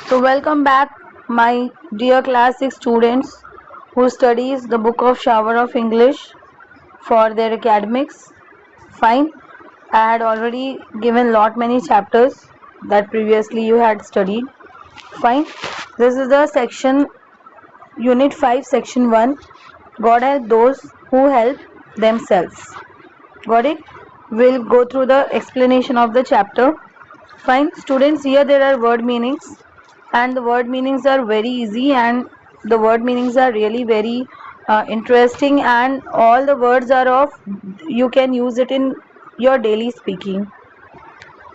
So welcome back my dear class 6 students who studies the book of Shower of English for their academics. Fine. I had already given lot many chapters that previously you had studied. Fine. This is the section unit 5 section 1. God help those who help themselves. Got it? We'll go through the explanation of the chapter. Fine. Students, here there are word meanings. And the word meanings are very easy, and the word meanings are really very interesting, and all the words are of you can use it in your daily speaking.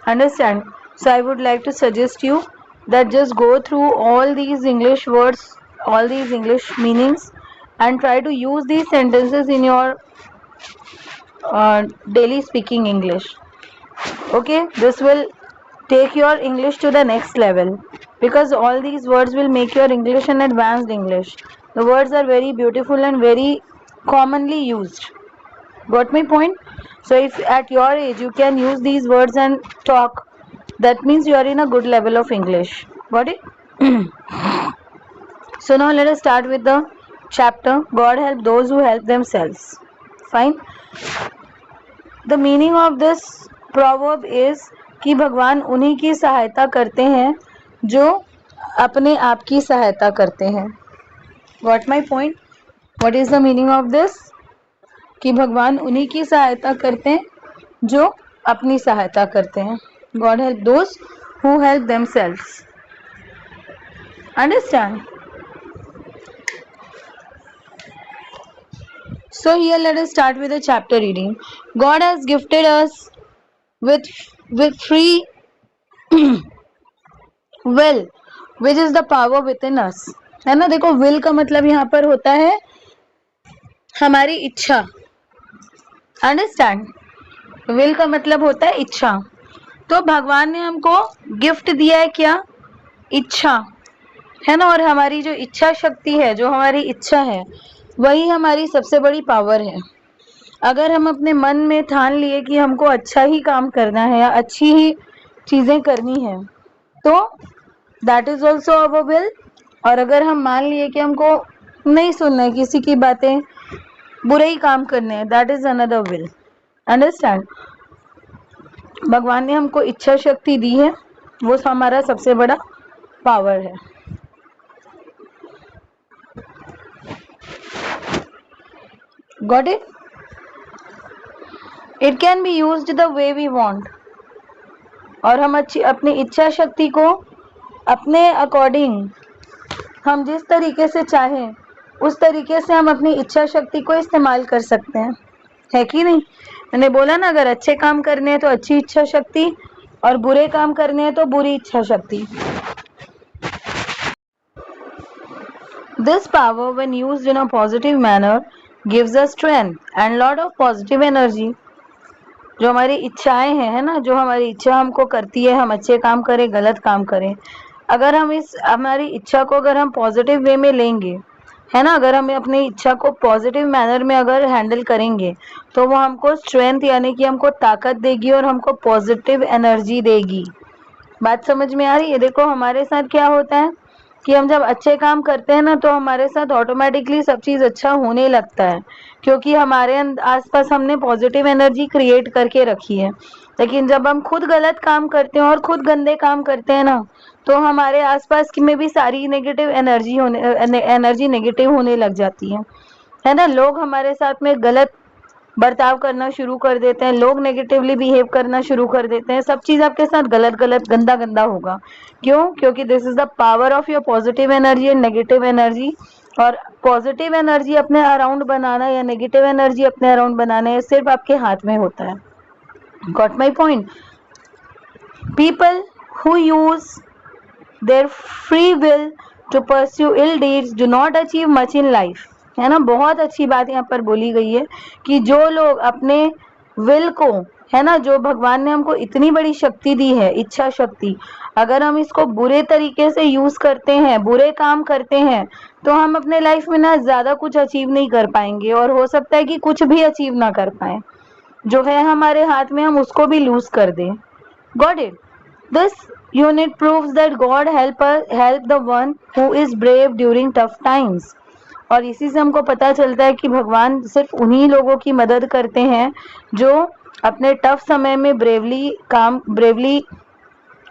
Understand? So I would like to suggest you that just go through all these English words, all these English meanings, and try to use these sentences in your daily speaking English. Okay, this will take your English to the next level, because all these words will make your English an advanced English. The words are very beautiful and very commonly used. Got my point? So if at your age you can use these words and talk, that means you are in a good level of English. Got it? So now let us start with the chapter God help those who help themselves. Fine. The meaning of this proverb is कि भगवान उन्हीं की सहायता करते हैं जो अपने आप की सहायता करते हैं. Got my point? What is the meaning of this? कि भगवान उन्हीं की सहायता करते हैं जो अपनी सहायता करते हैं. God help those who help themselves. Understand? So here let us start with the chapter reading. God has gifted us with free will, which is the power within us. है ना? देखो, will का मतलब यहाँ पर होता है हमारी इच्छा. अंडरस्टैंड? will का मतलब होता है इच्छा. तो भगवान ने हमको गिफ्ट दिया है क्या? इच्छा. है ना? और हमारी जो इच्छा शक्ति है, जो हमारी इच्छा है, वही हमारी सबसे बड़ी पावर है. अगर हम अपने मन में ठान लिए कि हमको अच्छा ही काम करना है या अच्छी ही चीजें करनी है, तो that is also our will. और अगर हम मान लिए कि हमको नहीं सुनना है किसी की बातें, बुरे ही काम करने हैं, that is another will. Understand? भगवान ने हमको इच्छा शक्ति दी है, वो हमारा सबसे बड़ा पावर है. Got it? It can be used the way we want. और हम अपनी इच्छा शक्ति को अपने अकॉर्डिंग, हम जिस तरीके से चाहें उस तरीके से हम अपनी इच्छा शक्ति को इस्तेमाल कर सकते हैं. है कि नहीं? मैंने बोला ना, अगर अच्छे काम करने हैं तो अच्छी इच्छा शक्ति, और बुरे काम करने हैं तो बुरी इच्छा शक्ति. This power, when used in a positive manner, gives us strength and lot of positive energy. जो हमारी इच्छाएं हैं, है ना, जो हमारी इच्छा हमको करती है हम अच्छे काम करें, गलत काम करें, अगर हम इस हमारी इच्छा को अगर हम पॉजिटिव वे में लेंगे, है ना, अगर हम अपनी इच्छा को पॉजिटिव मैनर में अगर हैंडल करेंगे, तो वो हमको स्ट्रेंथ यानी कि हमको ताकत देगी और हमको पॉजिटिव एनर्जी देगी. बात समझ में आ रही है? देखो, हमारे साथ क्या होता है कि हम जब अच्छे काम करते हैं ना, तो हमारे साथ ऑटोमेटिकली सब चीज़ अच्छा होने लगता है, क्योंकि हमारे आसपास हमने पॉजिटिव एनर्जी क्रिएट करके रखी है. लेकिन जब हम खुद गलत काम करते हैं और खुद गंदे काम करते हैं ना, तो हमारे आसपास की में भी सारी नेगेटिव एनर्जी नेगेटिव होने लग जाती है ना. लोग हमारे साथ में गलत बर्ताव करना शुरू कर देते हैं, लोग नेगेटिवली बिहेव करना शुरू कर देते हैं, सब चीज़ आपके साथ गलत गलत गंदा गंदा होगा. क्यों? क्योंकि this is the power of your positive energy and negative energy. और पॉजिटिव एनर्जी अपने अराउंड बनाना या नेगेटिव एनर्जी अपने अराउंड बनाना, ये सिर्फ आपके हाथ में होता है. Got my point? People who use their free will to pursue ill deeds do not achieve much in life. है ना? बहुत अच्छी बात यहाँ पर बोली गई है कि जो लोग अपने विल को, है ना, जो भगवान ने हमको इतनी बड़ी शक्ति दी है, इच्छा शक्ति, अगर हम इसको बुरे तरीके से यूज करते हैं, बुरे काम करते हैं, तो हम अपने लाइफ में ना ज्यादा कुछ अचीव नहीं कर पाएंगे, और हो सकता है कि कुछ भी अचीव ना कर पाए. जो है हमारे हाथ में, हम उसको भी लूज कर दें. Got it? This unit proves that God help the one who is brave during tough times. और इसी से हमको पता चलता है कि भगवान सिर्फ उन्हीं लोगों की मदद करते हैं जो अपने टफ समय में ब्रेवली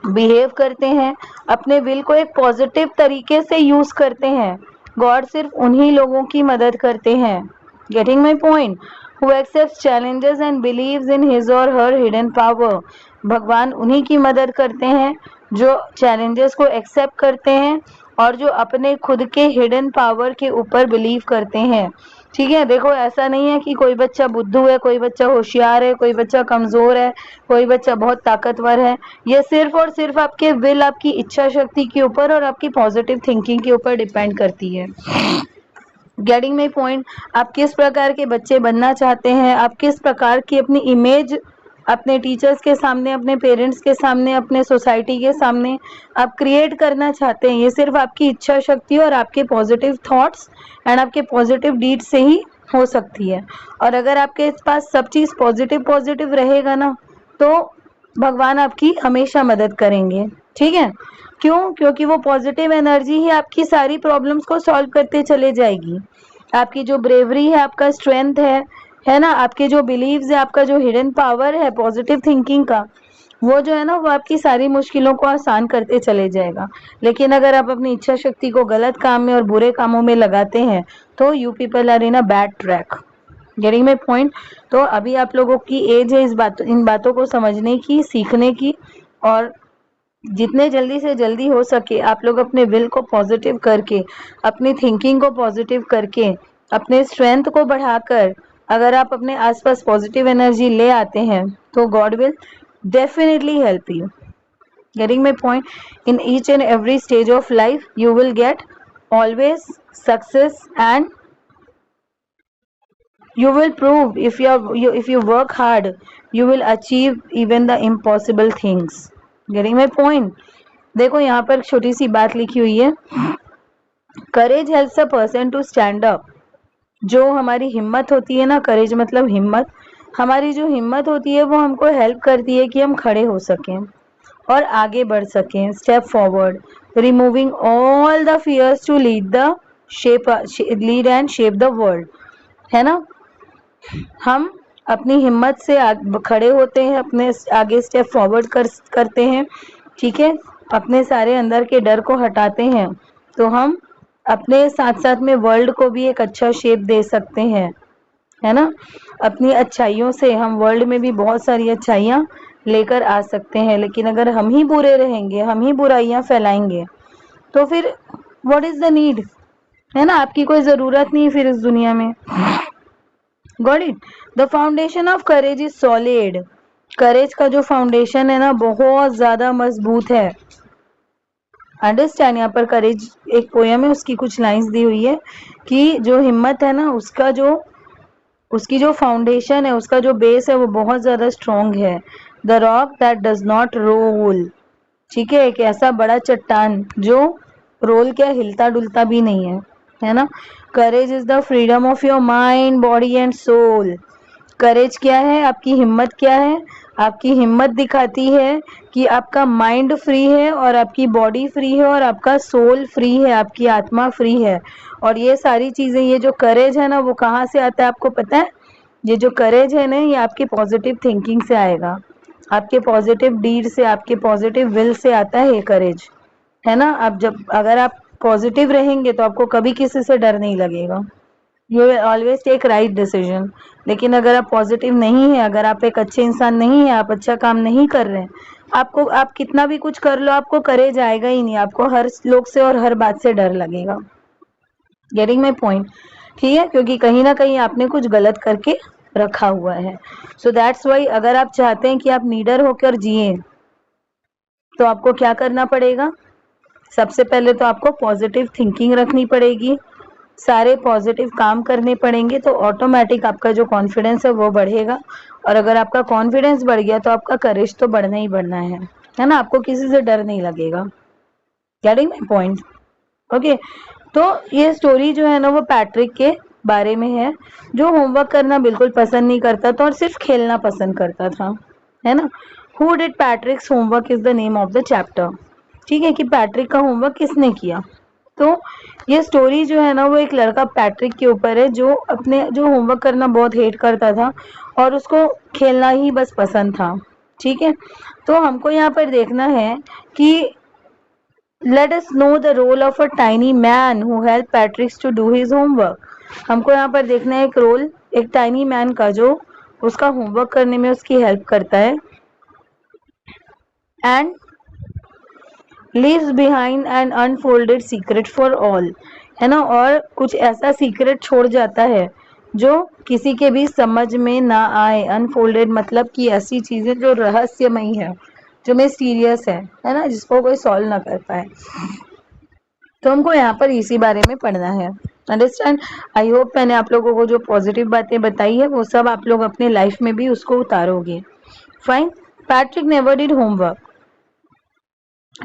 बिहेव करते हैं, अपने विल को एक पॉजिटिव तरीके से यूज करते हैं. गॉड सिर्फ उन्हीं लोगों की मदद करते हैं. Getting my point? Who accepts challenges and believes in his और हर हिडन पावर. भगवान उन्हीं की मदद करते हैं जो चैलेंजेस को एक्सेप्ट करते हैं और जो अपने खुद के हिडन पावर के ऊपर बिलीव करते हैं. ठीक है, देखो ऐसा नहीं है कि कोई बच्चा बुद्धू है, कोई बच्चा होशियार है, कोई बच्चा कमजोर है, कोई बच्चा बहुत ताकतवर है. ये सिर्फ और सिर्फ आपके विल, आपकी इच्छा शक्ति के ऊपर और आपकी पॉजिटिव थिंकिंग के ऊपर डिपेंड करती है. Getting my point? आप किस प्रकार के बच्चे बनना चाहते हैं, आप किस प्रकार की अपनी इमेज अपने टीचर्स के सामने, अपने पेरेंट्स के सामने, अपने सोसाइटी के सामने आप क्रिएट करना चाहते हैं, ये सिर्फ आपकी इच्छा शक्ति और आपके पॉजिटिव थॉट्स एंड आपके पॉजिटिव डीड से ही हो सकती है. और अगर आपके पास सब चीज़ पॉजिटिव रहेगा ना, तो भगवान आपकी हमेशा मदद करेंगे. ठीक है, क्यों? क्योंकि वो पॉजिटिव एनर्जी ही आपकी सारी प्रॉब्लम्स को सॉल्व करते चले जाएगी. आपकी जो ब्रेवरी है, आपका स्ट्रेंथ है ना, आपके जो बिलीव्स है, आपका जो हिडन पावर है पॉजिटिव थिंकिंग का, वो जो है ना, वो आपकी सारी मुश्किलों को आसान करते चले जाएगा. लेकिन अगर आप अपनी इच्छा शक्ति को गलत काम में और बुरे कामों में लगाते हैं तो you people are in a bad track. Getting my point? तो अभी आप लोगों की एज है इन बातों को समझने की, सीखने की, और जितने जल्दी से जल्दी हो सके आप लोग अपने विल को पॉजिटिव करके, अपनी थिंकिंग को पॉजिटिव करके, अपने स्ट्रेंथ को बढ़ाकर अगर आप अपने आसपास पॉजिटिव एनर्जी ले आते हैं तो God will definitely help you. Getting my point? In each and every stage of life you will get always success and you will prove if you work hard you will achieve even the impossible things. Getting my point? देखो यहाँ पर छोटी सी बात लिखी हुई है, courage helps a person to stand up. जो हमारी हिम्मत होती है ना, करेज मतलब हिम्मत, हमारी जो हिम्मत होती है वो हमको हेल्प करती है कि हम खड़े हो सकें और आगे बढ़ सकें. Step forward, removing all the fears to lead and shape the world. है ना, हम अपनी हिम्मत से खड़े होते हैं, अपने आगे स्टेप फॉरवर्ड करते हैं. ठीक है, अपने सारे अंदर के डर को हटाते हैं तो हम अपने साथ साथ में वर्ल्ड को भी एक अच्छा शेप दे सकते हैं. है ना, अपनी अच्छाइयों से हम वर्ल्ड में भी बहुत सारी अच्छाइयाँ लेकर आ सकते हैं. लेकिन अगर हम ही बुरे रहेंगे, हम ही बुराइयाँ फैलाएंगे तो फिर व्हाट इज द नीड? है ना, आपकी कोई ज़रूरत नहीं फिर इस दुनिया में. Got it? The foundation of courage is solid. करेज का जो फाउंडेशन है ना, बहुत ज़्यादा मजबूत है. अंडरस्टैंड? यहाँ पर करेज एक पोयम है, उसकी कुछ लाइंस दी हुई है कि जो हिम्मत है ना, उसकी जो फाउंडेशन है, उसका जो बेस है वो बहुत ज़्यादा स्ट्रॉन्ग है. The rock that does not role. ठीक है, एक ऐसा बड़ा चट्टान जो रोल क्या, हिलता डुलता भी नहीं है. है ना, courage is the freedom of your mind, body and soul. Courage क्या है? आपकी हिम्मत क्या है? आपकी हिम्मत दिखाती है कि आपका माइंड फ्री है और आपकी बॉडी फ्री है और आपका सोल फ्री है, आपकी आत्मा फ्री है. और ये सारी चीज़ें, ये जो करेज है ना, वो कहाँ से आता है आपको पता है? ये जो करेज है ना, ये आपकी पॉजिटिव थिंकिंग से आएगा, आपके पॉजिटिव डीड से, आपके पॉजिटिव विल से आता है ये करेज. है ना, अगर आप पॉजिटिव रहेंगे तो आपको कभी किसी से डर नहीं लगेगा. You will always take right decision. लेकिन अगर आप पॉजिटिव नहीं है, अगर आप एक अच्छे इंसान नहीं है, आप अच्छा काम नहीं कर रहे हैं, आप कितना भी कुछ कर लो, आपको करेज आएगा ही नहीं. आपको हर लोग से और हर बात से डर लगेगा. Getting my point? ठीक है, क्योंकि कहीं ना कहीं आपने कुछ गलत करके रखा हुआ है. सो दैट्स वाई अगर आप चाहते हैं कि आप नीडर होकर जिए तो आपको क्या करना पड़ेगा? सबसे पहले तो आपको पॉजिटिव थिंकिंग रखनी पड़ेगी, सारे पॉजिटिव काम करने पड़ेंगे, तो ऑटोमेटिक आपका जो कॉन्फिडेंस है वो बढ़ेगा. और अगर आपका कॉन्फिडेंस बढ़ गया तो आपका करेज तो बढ़ना ही बढ़ना है ना, आपको किसी से डर नहीं लगेगा. Getting my point? ओके, तो ये स्टोरी जो है ना, वो पैट्रिक के बारे में है जो होमवर्क करना बिल्कुल पसंद नहीं करता था और सिर्फ खेलना पसंद करता था. है ना, who did पैट्रिक्स homework is the name of the chapter. ठीक है, कि पैट्रिक का होमवर्क किसने किया। तो ये स्टोरी जो है ना वो एक लड़का पैट्रिक के ऊपर है जो होमवर्क करना बहुत हेट करता था और उसको खेलना ही बस पसंद था। ठीक है, तो हमको यहाँ पर देखना है कि let us know the role of a tiny man who help Patrick's to do his homework. हमको यहाँ पर देखना है एक रोल एक टाइनी मैन का जो उसका होमवर्क करने में उसकी हेल्प करता है and leaves behind an unfolded secret for all, है ना, और कुछ ऐसा सीक्रेट छोड़ जाता है जो किसी के भी समझ में ना आए। अनफोल्डेड मतलब कि ऐसी चीजें जो रहस्यमयी है, जो मिस्टीरियस है ना, जिसको कोई सॉल्व ना कर पाए। तो हमको यहाँ पर इसी बारे में पढ़ना है। अंडरस्टैंड। आई होप मैंने आप लोगों को जो पॉजिटिव बातें बताई है वो सब आप लोग अपने लाइफ में भी उसको उतारोगे। Fine. Patrick never did homework,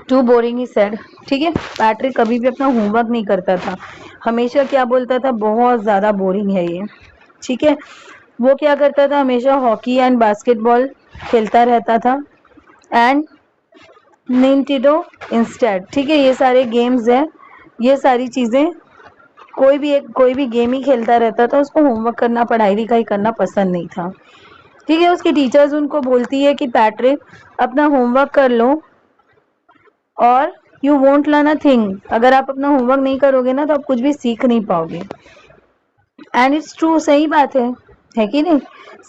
too boring he said. ठीक है, पैट्रिक कभी भी अपना होमवर्क नहीं करता था, हमेशा क्या बोलता था, बहुत ज्यादा बोरिंग है ये। ठीक है, वो क्या करता था, हमेशा हॉकी एंड बास्केटबॉल खेलता रहता था एंड निंटेंडो इंस्टेड। ठीक है, ये सारे गेम्स हैं, ये सारी चीजें, कोई भी गेम ही खेलता रहता था, उसको होमवर्क करना पढ़ाई लिखाई करना पसंद नहीं था। ठीक है, उसकी टीचर्स उनको बोलती है कि पैट्रिक अपना होमवर्क कर लो और you won't learn a thing. अगर आप अपना होमवर्क नहीं करोगे ना तो आप कुछ भी सीख नहीं पाओगे। एंड इट्स ट्रू, सही बात है कि नहीं।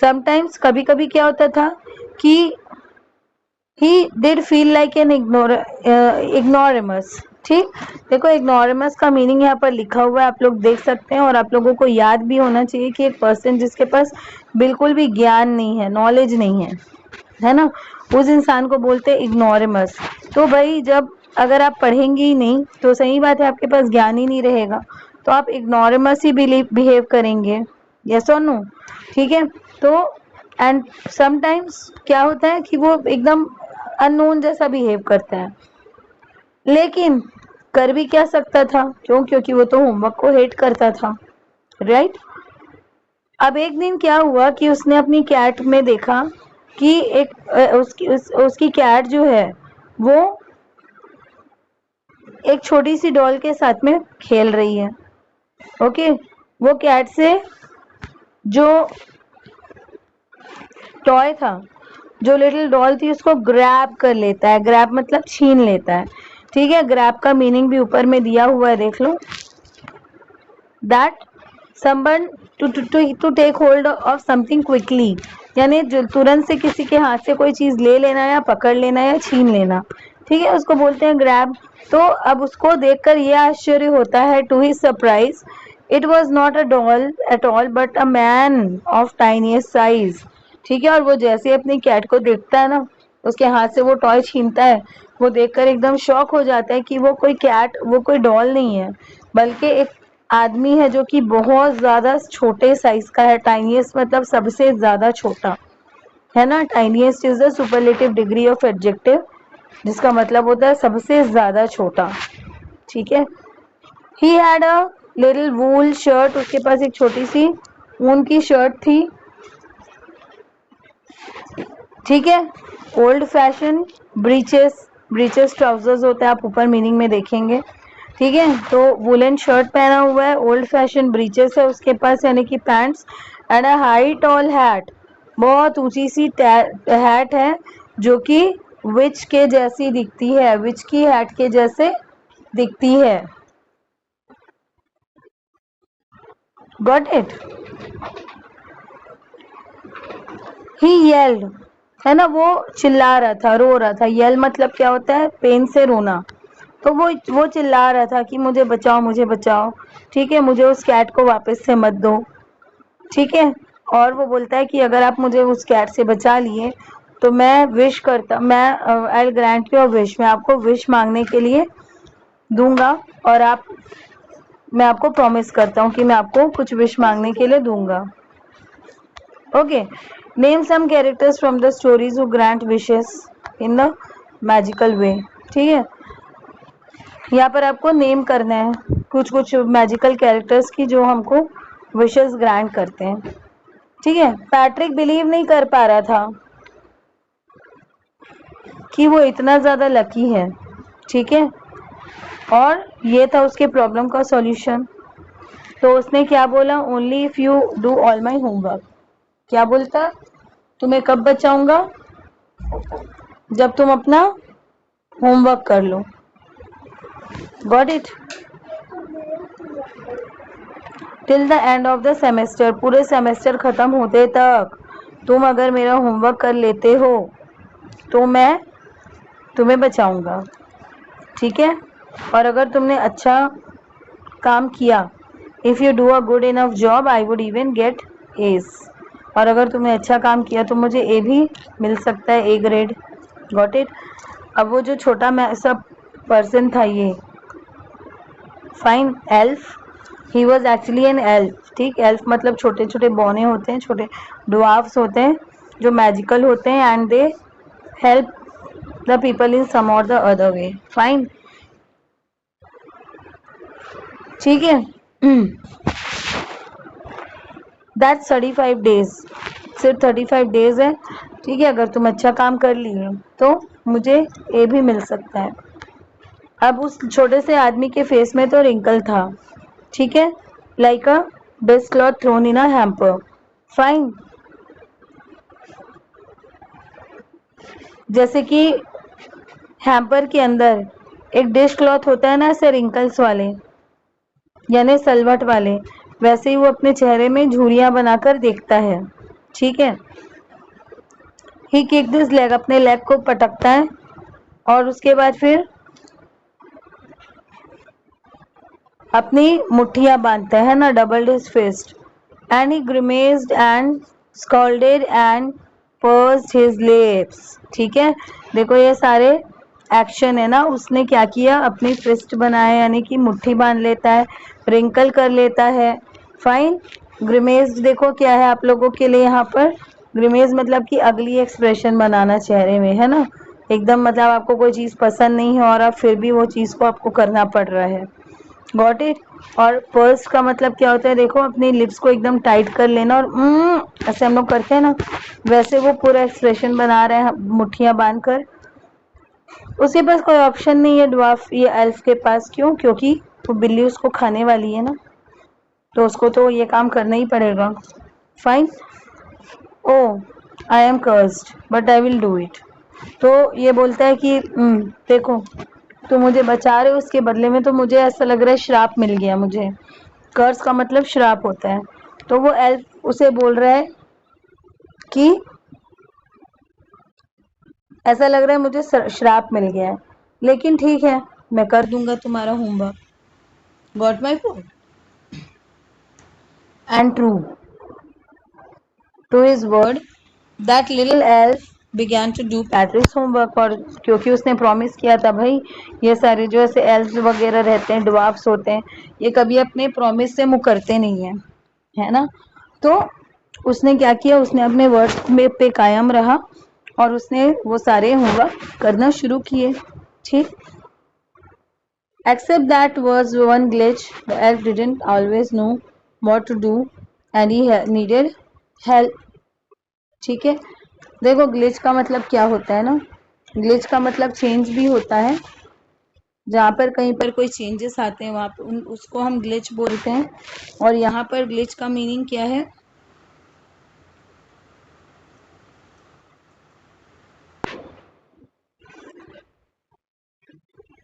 समटाइम्स कभी कभी क्या होता था कि he did feel like an ignoramus. ठीक, देखो इग्नोरेमस का मीनिंग यहाँ पर लिखा हुआ है, आप लोग देख सकते हैं, और आप लोगों को याद भी होना चाहिए कि एक पर्सन जिसके पास बिल्कुल भी ज्ञान नहीं है, नॉलेज नहीं है ना, उस इंसान को बोलते हैं इग्नोरेमस। तो भाई जब अगर आप पढ़ेंगे ही नहीं तो सही बात है आपके पास ज्ञान ही नहीं रहेगा, तो आप इग्नोरेमस ही बिहेव करेंगे। यस और नो। ठीक है, तो एंड समटाइम्स क्या होता है कि वो एकदम अननोन जैसा बिहेव करता है, लेकिन कर भी क्या सकता था, क्योंकि वो तो होमवर्क को हेट करता था, राइट। अब एक दिन क्या हुआ कि उसने अपनी कैट में देखा कि उसकी कैट जो है वो एक छोटी सी डॉल के साथ में खेल रही है। ओके, वो कैट से जो टॉय था, जो लिटिल डॉल थी, उसको ग्रैब कर लेता है। ग्रैब मतलब छीन लेता है। ठीक है, ग्रैब का मीनिंग भी ऊपर में दिया हुआ है, देख लो। That someone to take hold of something quickly, यानी जो तुरंत से किसी के हाथ से कोई चीज ले लेना या पकड़ लेना या छीन लेना। ठीक है, उसको बोलते हैं ग्रैब। तो अब उसको देखकर यह आश्चर्य होता है, to his surprise it was not a doll at all but a man of tiniest size. ठीक है, और वो जैसे अपनी कैट को देखता है ना, उसके हाथ से वो टॉय छीनता है, वो देखकर एकदम शॉक हो जाता है कि वो कोई कैट, वो कोई डॉल नहीं है, बल्कि एक आदमी है जो कि बहुत ज्यादा छोटे साइज का है। टाइनीस्ट मतलब सबसे ज्यादा छोटा, है ना। Tiniest is the superlative degree of adjective, जिसका मतलब होता है सबसे ज्यादा छोटा। ठीक है, he had a little wool shirt, उसके पास एक छोटी सी ऊन की शर्ट थी। ठीक है, old fashion breaches, breaches trousers होता है, आप ऊपर मीनिंग में देखेंगे। ठीक है, तो वुलन शर्ट पहना हुआ है, ओल्ड फैशन ब्रीचेस है उसके पास, यानी कि pants, and a high tall hat, बहुत ऊंची सी हैट है जो कि विच के जैसी दिखती है, विच की हैट के जैसे दिखती है। Got it. ही येल्ड, है ना, वो चिल्ला रहा था, रो रहा था। येल मतलब क्या होता है, पेन से रोना। तो वो चिल्ला रहा था कि मुझे बचाओ, मुझे बचाओ। ठीक है, मुझे उस कैट को वापस से मत दो। ठीक है, और वो बोलता है कि अगर आप मुझे उस कैट से बचा लिए तो मैं विश करता, मैं आई ग्रांट योर विश, मैं आपको विश मांगने के लिए दूंगा, और मैं आपको प्रॉमिस करता हूँ कि मैं आपको कुछ विश मांगने के लिए दूंगा। Okay, name some characters from the stories who grant wishes in the magical way. ठीक है, यहाँ पर आपको नेम करना है कुछ मैजिकल कैरेक्टर्स की जो हमको विशेस ग्रांट करते हैं। ठीक है, पैट्रिक बिलीव नहीं कर पा रहा था कि वो इतना ज़्यादा लकी है, ठीक है। और ये था उसके प्रॉब्लम का सॉल्यूशन। तो उसने क्या बोला, only if you do all my homework. क्या बोलता, तुम्हें कब बचाऊंगा, जब तुम अपना होमवर्क कर लो। Got it. Till the end of the semester, पूरे सेमेस्टर खत्म होते तक तुम अगर मेरा होमवर्क कर लेते हो तो मैं तुम्हें बचाऊंगा, ठीक है। और अगर तुमने अच्छा काम किया, if you do a good enough job I would even get S. और अगर तुमने अच्छा काम किया तो मुझे ए भी मिल सकता है, ए ग्रेड। Got it. अब वो जो छोटा मैं सब पर्सन था, ये fine elf, he was actually an elf, ठीक। एल्फ मतलब छोटे छोटे बौने होते हैं, छोटे ड्वार्फ्स होते हैं जो मैजिकल होते हैं, and they help the people in some or the other way. Fine, ठीक है। दैट्स 35 डेज, सिर्फ 35 डेज है, ठीक है। अगर तुम अच्छा काम कर लिए तो मुझे ए भी मिल सकता है। अब उस छोटे से आदमी के फेस में तो रिंकल था, ठीक है, like a dish cloth thrown in a hamper. Fine, जैसे कि हैम्पर के अंदर एक डिश क्लॉथ होता है ना, ऐसे रिंकल्स वाले, यानी सलवट वाले, वैसे ही वो अपने चेहरे में झुर्रियां बनाकर देखता है, ठीक है। ही किक दिस लेग, अपने लेग को पटकता है, और उसके बाद फिर अपनी मुट्ठियां बांधता है ना, doubled his fist, and he grimaced and scowled and pursed his lips, ठीक है। देखो ये सारे एक्शन है ना, उसने क्या किया, अपनी फिस्ट बनाए यानी कि मुट्ठी बांध लेता है, रिंकल कर लेता है। फाइन, ग्रिमेज्ड देखो क्या है आप लोगों के लिए यहाँ पर, ग्रिमेज मतलब कि अगली एक्सप्रेशन बनाना चेहरे में, है ना, एकदम मतलब आपको कोई चीज़ पसंद नहीं है और आप फिर भी वो चीज़ को आपको करना पड़ रहा है। Got it. और पर्स का मतलब क्या होता है, देखो अपनी लिप्स को एकदम टाइट कर लेना, और ऐसे हम लोग करते हैं ना, वैसे वो पूरा एक्सप्रेशन बना रहे हैं मुट्ठियां बांध कर। उसके पास कोई ऑप्शन नहीं है ड्वार्फ ये एल्फ के पास, क्यों, क्योंकि वो बिल्ली उसको खाने वाली है ना, तो उसको तो ये काम करना ही पड़ेगा। Fine, oh I am cursed but I will do it. तो ये बोलता है कि देखो तो मुझे बचा रहे हो, उसके बदले में तो मुझे ऐसा लग रहा है श्राप मिल गया मुझे। कर्स का मतलब श्राप होता है। तो वो एल्फ उसे बोल रहा है कि ऐसा लग रहा है मुझे श्राप मिल गया है, लेकिन ठीक है मैं कर दूंगा तुम्हारा homework. Got my point. And true to his word that little elf began to do Patrick's homework. और क्योंकि उसने प्रॉमिस किया था भाई, ये सारे जो ऐसे एल्फ वगैरह रहते हैं, ड्वार्फ्स होते हैं, ये कभी अपने प्रॉमिस से मुकरते नहीं है, है ना। तो उसने क्या किया, उसने अपने वर्ड में पे कायम रहा और उसने वो सारे होमवर्क करना शुरू किए, ठीक। Except that was one glitch, the elf didn't always know what to do and he needed help, ठीक है। देखो ग्लिच का मतलब क्या होता है ना, ग्लिच का मतलब चेंज भी होता है, जहाँ पर कहीं पर कोई चेंजेस आते हैं वहाँ पर उसको हम ग्लिच बोलते हैं। और यहाँ पर ग्लिच का मीनिंग क्या है,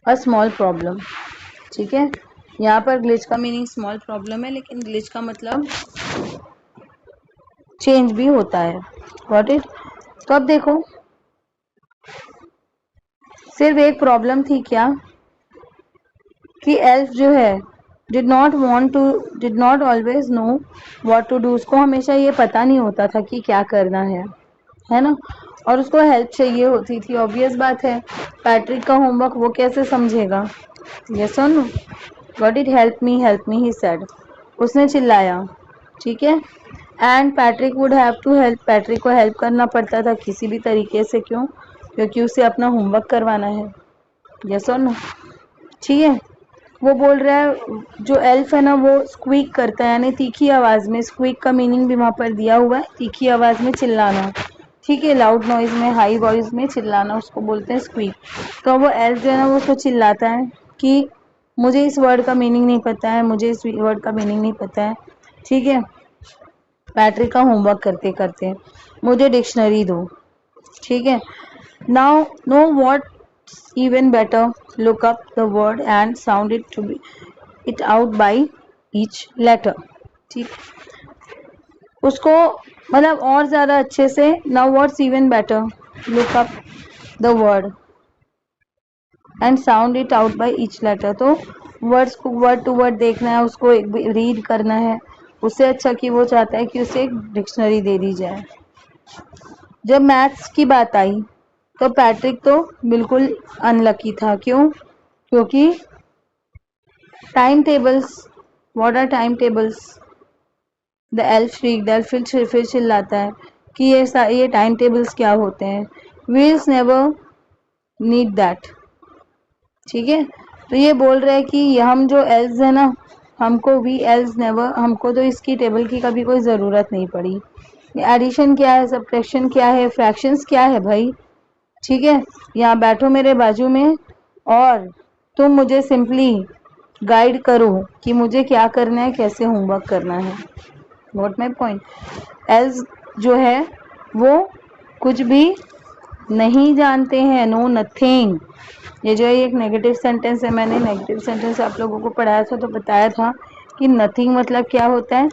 अ स्मॉल प्रॉब्लम, ठीक है। यहाँ पर ग्लिच का मीनिंग स्मॉल प्रॉब्लम है, लेकिन ग्लिच का मतलब चेंज भी होता है। Got it. तो अब देखो सिर्फ एक प्रॉब्लम थी क्या, कि एल्फ जो है did not always know what to do, उसको हमेशा ये पता नहीं होता था कि क्या करना है ना। और उसको हेल्प चाहिए होती थी, ऑब्वियस बात है, पैट्रिक का होमवर्क वो कैसे समझेगा। यस और no. Got it. Help me he said, उसने चिल्लाया, ठीक है। And Patrick would have to help, Patrick को हेल्प करना पड़ता था किसी भी तरीके से, क्यों, क्योंकि उसे अपना होमवर्क करवाना है। यस और नो, ठीक है। वो बोल रहा है, जो एल्फ है ना वो स्क्वीक करता है, यानी तीखी आवाज में, स्क्वीक का मीनिंग भी वहां पर दिया हुआ है, तीखी आवाज में चिल्लाना, ठीक है, लाउड नॉइज में, हाई वॉइस में चिल्लाना उसको बोलते हैं स्क्वीक। तो वो एल्फ जो है ना वो उसको चिल्लाता है कि मुझे इस वर्ड का मीनिंग नहीं पता है, मुझे इस वर्ड का मीनिंग नहीं पता है। ठीक है, पैट्रिक का होमवर्क करते करते मुझे डिक्शनरी दो। ठीक है, now know what even better, look up the word and sound it to be it out by each letter। ठीक, उसको मतलब और ज़्यादा अच्छे से, now what's even better, look up the word and sound it out by each letter। तो words को word to word देखना है, उसको रीड करना है। उससे अच्छा कि वो चाहता है कि उसे एक डिक्शनरी दे दी जाए। जब मैथ्स की बात आई तो पैट्रिक तो बिल्कुल अनलकी था। क्यों? क्योंकि time tables, what are time tables, the elf shrieked, elf फिर चिल्लाता है कि ये टाइम टेबल्स क्या होते हैं, वील्स नेवर नीड दैट। ठीक है, तो ये बोल रहा है कि हम जो एल्व्स है ना, हमको भी एल्व्स नेवर, हमको तो इसकी टेबल की कभी कोई ज़रूरत नहीं पड़ी। एडिशन क्या है, सब्ट्रैक्शन क्या है, फ्रैक्शंस क्या है भाई। ठीक है, यहाँ बैठो मेरे बाजू में और तुम मुझे सिंपली गाइड करो कि मुझे क्या करना है, कैसे होमवर्क करना है। व्हाट माई पॉइंट, एल्स जो है वो कुछ भी नहीं जानते हैं, नो नथिंग। ये जो है एक नेगेटिव सेंटेंस है, मैंने नेगेटिव सेंटेंस आप लोगों को पढ़ाया था तो बताया था कि नथिंग मतलब क्या होता है।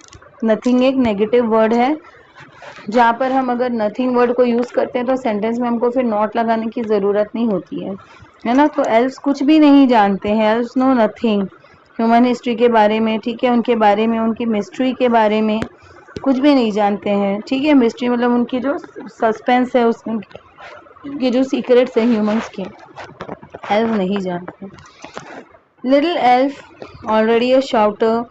नथिंग एक नेगेटिव वर्ड है, जहाँ पर हम अगर नथिंग वर्ड को यूज़ करते हैं तो सेंटेंस में हमको फिर नॉट लगाने की ज़रूरत नहीं होती है ना। तो एल्स कुछ भी नहीं जानते हैं, else know nothing human history के बारे में। ठीक है, उनके बारे में, उनकी मिस्ट्री के बारे में कुछ भी नहीं जानते हैं। ठीक है, मिस्ट्री मतलब उनकी जो सस्पेंस है, उनके जो सीक्रेट्स हैं ह्यूमंस के, एल्फ नहीं जानते। लिटिल एल्फ ऑलरेडी अ शाउटर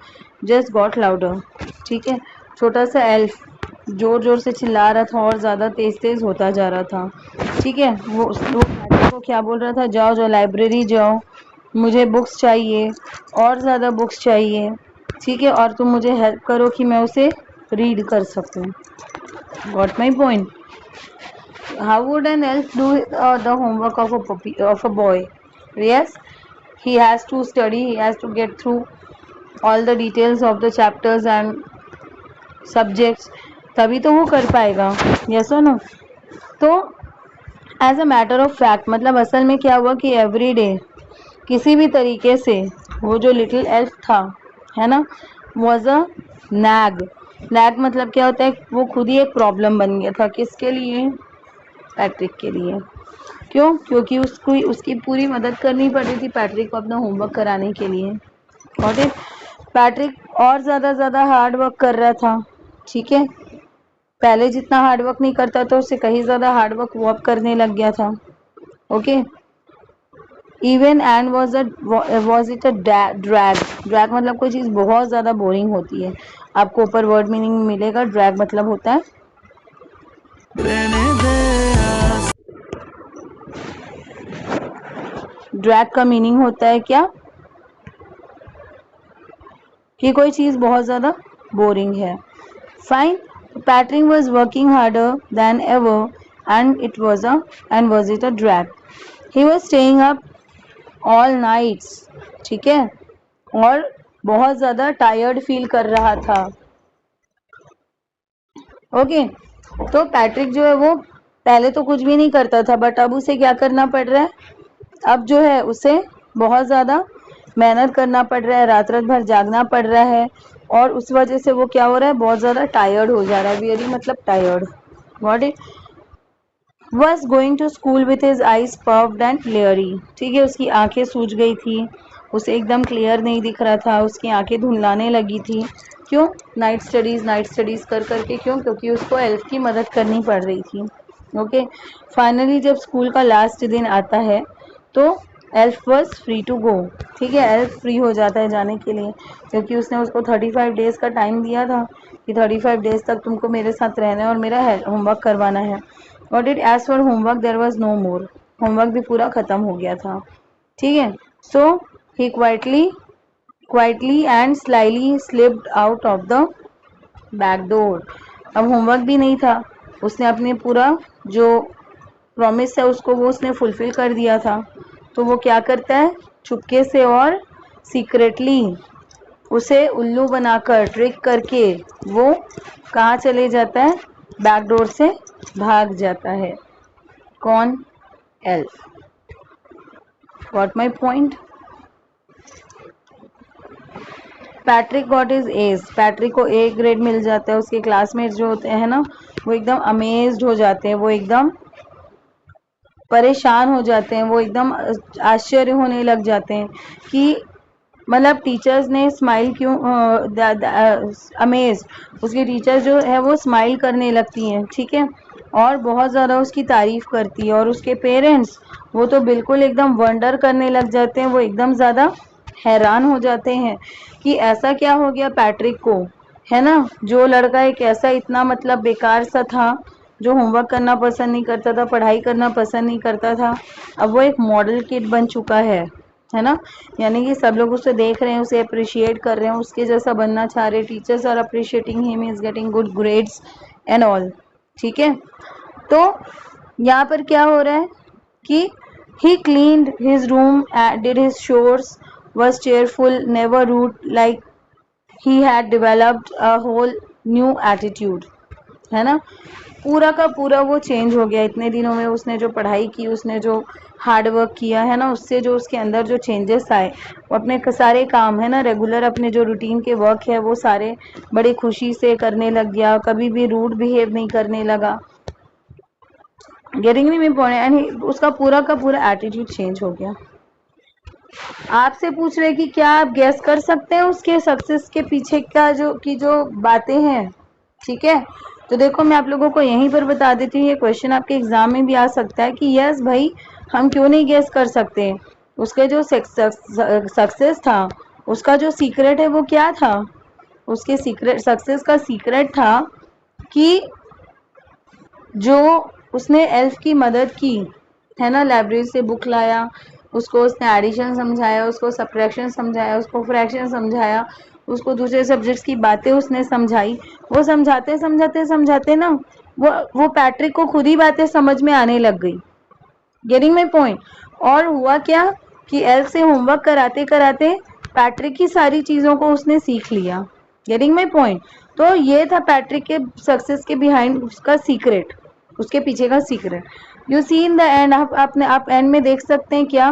जस्ट गॉट लाउडर। ठीक है, छोटा सा एल्फ जोर जोर से चिल्ला रहा था और ज़्यादा तेज तेज होता जा रहा था। ठीक है, वो पैट्रिक को क्या बोल रहा था, जाओ जाओ लाइब्रेरी जाओ, मुझे बुक्स चाहिए और ज़्यादा बुक्स चाहिए। ठीक है, और तुम मुझे हेल्प करो कि मैं उसे रीड कर सकूं। Got my point. How would an elf do the homework of a boy? Yes, he has to study, he has to get through all the details of the chapters and subjects, तभी तो वो कर पाएगा। Yes और no? तो as a matter of fact, मतलब असल में क्या हुआ कि एवरी डे किसी भी तरीके से वो जो लिटिल एल्फ था, है ना, वॉज अ नैग। नैग मतलब क्या होता है, वो खुद ही एक प्रॉब्लम बन गया था। किसके लिए? पैट्रिक के लिए। क्यों? क्योंकि उसको उसकी पूरी मदद करनी पड़ रही थी पैट्रिक को अपना होमवर्क कराने के लिए। Got it? पैट्रिक और ज़्यादा हार्ड वर्क कर रहा था। ठीक है, पहले जितना हार्ड वर्क नहीं करता था उससे कहीं ज़्यादा हार्ड वर्क वो अब करने लग गया था। Okay, even and was it a drag. Drag मतलब कोई चीज़ बहुत ज़्यादा बोरिंग होती है। आपको ऊपर वर्ड मीनिंग मिलेगा। ड्रैग मतलब होता है, ड्रैग का मीनिंग होता है क्या, कि कोई चीज़ बहुत ज़्यादा बोरिंग है। Fine, Patrick was working harder than ever and was it a drag. He was staying up all nights. ठीक है, और बहुत ज़्यादा टायर्ड फील कर रहा था। ओके, तो पैट्रिक जो है वो पहले तो कुछ भी नहीं करता था, बट अब उसे क्या करना पड़ रहा है, अब जो है उसे बहुत ज़्यादा मेहनत करना पड़ रहा है, रात रात भर जागना पड़ रहा है, और उस वजह से वो क्या हो रहा है, बहुत ज़्यादा टायर्ड हो जा रहा है। वेरी मतलब tired. What it was going to school with his eyes perved and clearly. ठीक है, उसकी आंखें सूज गई थी, उसे एकदम क्लियर नहीं दिख रहा था, उसकी आंखें धुंधलाने लगी थी। क्यों? नाइट स्टडीज़ कर करके। क्यों? क्योंकि उसको एल्फ की मदद करनी पड़ रही थी। ओके, फाइनली जब स्कूल का लास्ट दिन आता है तो elf was free to go. ठीक है, एल्फ फ्री हो जाता है जाने के लिए, क्योंकि उसने उसको 35 डेज़ का टाइम दिया था कि 35 डेज़ तक तुमको मेरे साथ रहना है और मेरा होमवर्क करवाना है। What it as for homework there was no more, homework भी पूरा ख़त्म हो गया था। ठीक है, so he quietly and slyly slipped out of the back door। अब होमवर्क भी नहीं था, उसने अपने पूरा जो प्रॉमिस है उसको वो उसने फुलफिल कर दिया था। तो वो क्या करता है, चुपके से और सीक्रेटली उसे उल्लू बनाकर ट्रिक करके वो कहाँ चले जाता है, बैक डोर से भाग जाता है। कौन? Elf. Got my point? Patrick got his A's, Patrick को ए ग्रेड मिल जाता है। उसके क्लासमेट्स जो होते हैं ना वो एकदम अमेज्ड हो जाते हैं, वो एकदम परेशान हो जाते हैं, वो एकदम आश्चर्य होने लग जाते हैं कि मतलब टीचर्स ने स्माइल क्यों, अमेज उसकी टीचर जो है वो स्माइल करने लगती हैं, ठीक है, और बहुत ज़्यादा उसकी तारीफ करती है। और उसके पेरेंट्स वो तो बिल्कुल एकदम वंडर करने लग जाते हैं, वो एकदम ज़्यादा हैरान हो जाते हैं कि ऐसा क्या हो गया पैट्रिक को, है ना। जो लड़का एक ऐसा इतना मतलब बेकार सा था, जो होमवर्क करना पसंद नहीं करता था, पढ़ाई करना पसंद नहीं करता था, अब वो एक मॉडल किड बन चुका है ना। यानी कि सब लोग उसे देख रहे हैं, उसे अप्रिशिएट कर रहे हैं, उसके जैसा बनना चाह रहे, teachers are appreciating him, is getting good grades and all, ठीक है। तो यहाँ पर क्या हो रहा है कि he cleaned his room, did his chores, was cheerful, never rude, like he had developed a whole new attitude, है ना। पूरा का पूरा वो चेंज हो गया इतने दिनों में। उसने जो पढ़ाई की, उसने जो हार्ड वर्क किया, है ना, उससे जो उसके अंदर जो चेंजेस आए, वो अपने सारे काम, है ना, रेगुलर अपने जो रूटीन के वर्क है वो सारे बड़ी खुशी से करने लग गया, कभी भी रूड बिहेव नहीं करने लगा। Getting me point? एंड उसका पूरा का पूरा एटीट्यूड चेंज हो गया। आपसे पूछ रहे कि क्या आप गैस कर सकते हैं उसके सक्सेस के पीछे का जो बातें हैं, ठीक है। तो देखो मैं आप लोगों को यहीं पर बता देती हूँ, ये क्वेश्चन आपके एग्जाम में भी आ सकता है कि यस भाई हम क्यों नहीं गैस कर सकते। उसके जो सक्सेस था, उसका जो सीक्रेट है वो क्या था। उसके सीक्रेट सक्सेस का सीक्रेट था कि जो उसने एल्फ की मदद की, है ना, लाइब्रेरी से बुक लाया, उसको उसने एडिशन समझाया, उसको सब्ट्रैक्शन समझाया, उसको फ्रैक्शन समझाया, उसको दूसरे सब्जेक्ट्स की बातें उसने समझाई। वो समझाते समझाते समझाते ना वो पैट्रिक को खुद ही बातें समझ में आने लग गई। Getting my point? और हुआ क्या कि एल्फ से होमवर्क कराते कराते पैट्रिक की सारी चीज़ों को उसने सीख लिया। Getting my point? तो ये था पैट्रिक के सक्सेस के बिहाइंड उसका सीक्रेट, उसके पीछे का secret. You see in the end, आप एंड में देख सकते हैं क्या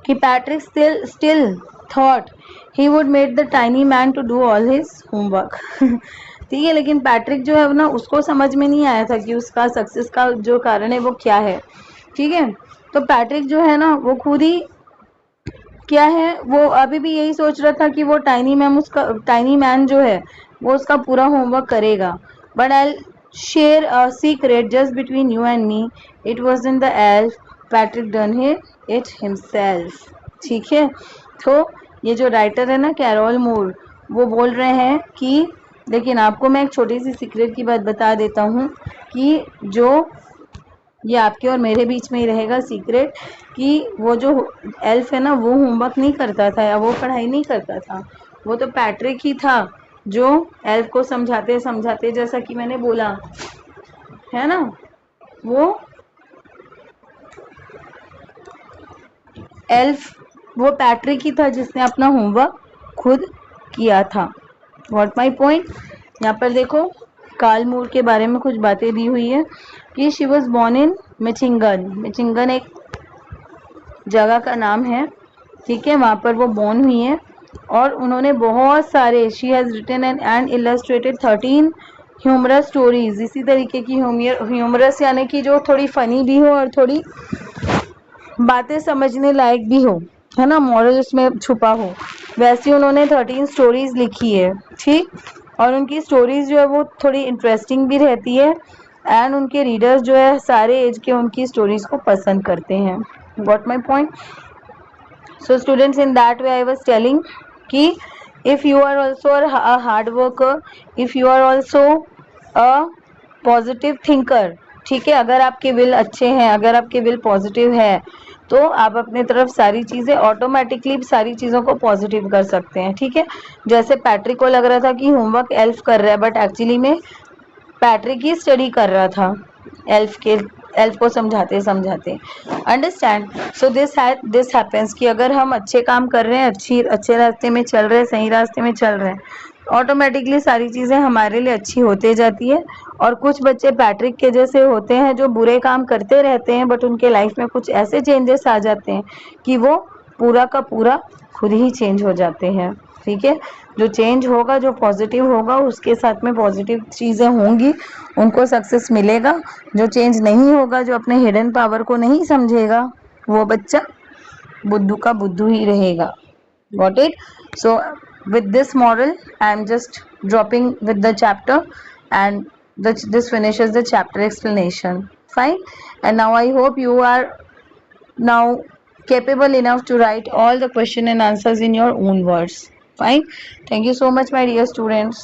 कि Patrick still thought he would made the tiny man to do all his homework. ठीक है, लेकिन पैट्रिक जो है ना उसको समझ में नहीं आया था कि उसका सक्सेस का जो कारण है वो क्या है, ठीक है। तो पैट्रिक जो है ना वो खुद ही क्या है, वो अभी भी यही सोच रहा था कि वो टाइनी मैन जो है वो उसका पूरा होमवर्क करेगा। But I share a secret just between you and me, it was in the elf, Patrick done it himself, ठीक है। तो ये जो राइटर है ना कैरोल मूर, वो बोल रहे हैं कि लेकिन आपको मैं एक छोटी सी सीक्रेट की बात बता देता हूँ कि जो ये आपके और मेरे बीच में ही रहेगा सीक्रेट, कि वो जो एल्फ है ना वो होमवर्क नहीं करता था या वो पढ़ाई नहीं करता था, वो तो पैट्रिक ही था जो एल्फ को समझाते समझाते, जैसा कि मैंने बोला, है ना, वो पैट्रिक ही था जिसने अपना होमवर्क खुद किया था। What my point? यहाँ पर देखो कार्ल मूर के बारे में कुछ बातें दी हुई है कि she was born in Michigan. Michigan एक जगह का नाम है, ठीक है, वहाँ पर वो बॉर्न हुई है। और उन्होंने बहुत सारे, she has written and illustrated 13 humorous stories. इसी तरीके की ह्यूमरस यानी कि जो थोड़ी फनी भी हो और थोड़ी बातें समझने लायक भी हो, है ना, मॉरल उसमें छुपा हो, वैसी उन्होंने 13 स्टोरीज लिखी है, ठीक। और उनकी स्टोरीज जो है वो थोड़ी इंटरेस्टिंग भी रहती है एंड उनके रीडर्स जो है सारे एज के उनकी स्टोरीज को पसंद करते हैं। Got my point? So students, in that way I was telling कि if you are also a hard worker, if you are also a positive thinker, ठीक है, अगर आपके विल अच्छे हैं, अगर आपके विल पॉजिटिव है, तो आप अपने तरफ सारी चीज़ें ऑटोमेटिकली सारी चीज़ों को पॉजिटिव कर सकते हैं, ठीक है। जैसे पैट्रिक को लग रहा था कि होमवर्क एल्फ कर रहा है, बट एक्चुअली में पैट्रिक की स्टडी कर रहा था एल्फ को समझाते समझाते। अंडरस्टैंड? सो दिस हैपेंस कि अगर हम अच्छे काम कर रहे हैं, अच्छे रास्ते में चल रहे हैं, सही रास्ते में चल रहे हैं, ऑटोमेटिकली सारी चीज़ें हमारे लिए अच्छी होते जाती है। और कुछ बच्चे पैट्रिक के जैसे होते हैं जो बुरे काम करते रहते हैं, बट उनके लाइफ में कुछ ऐसे चेंजेस आ जाते हैं कि वो पूरा का पूरा खुद ही चेंज हो जाते हैं। ठीक है, जो चेंज होगा, जो पॉजिटिव होगा, उसके साथ में पॉजिटिव चीज़ें होंगी, उनको सक्सेस मिलेगा। जो चेंज नहीं होगा, जो अपने हिडन पावर को नहीं समझेगा, वो बच्चा बुद्धू का बुद्धू ही रहेगा। Got it? So with this moral, I am just dropping with the chapter, and this finishes the chapter explanation. Fine. And now I hope you are now capable enough to write all the question and answers in your own words. Fine. Thank you so much, my dear students.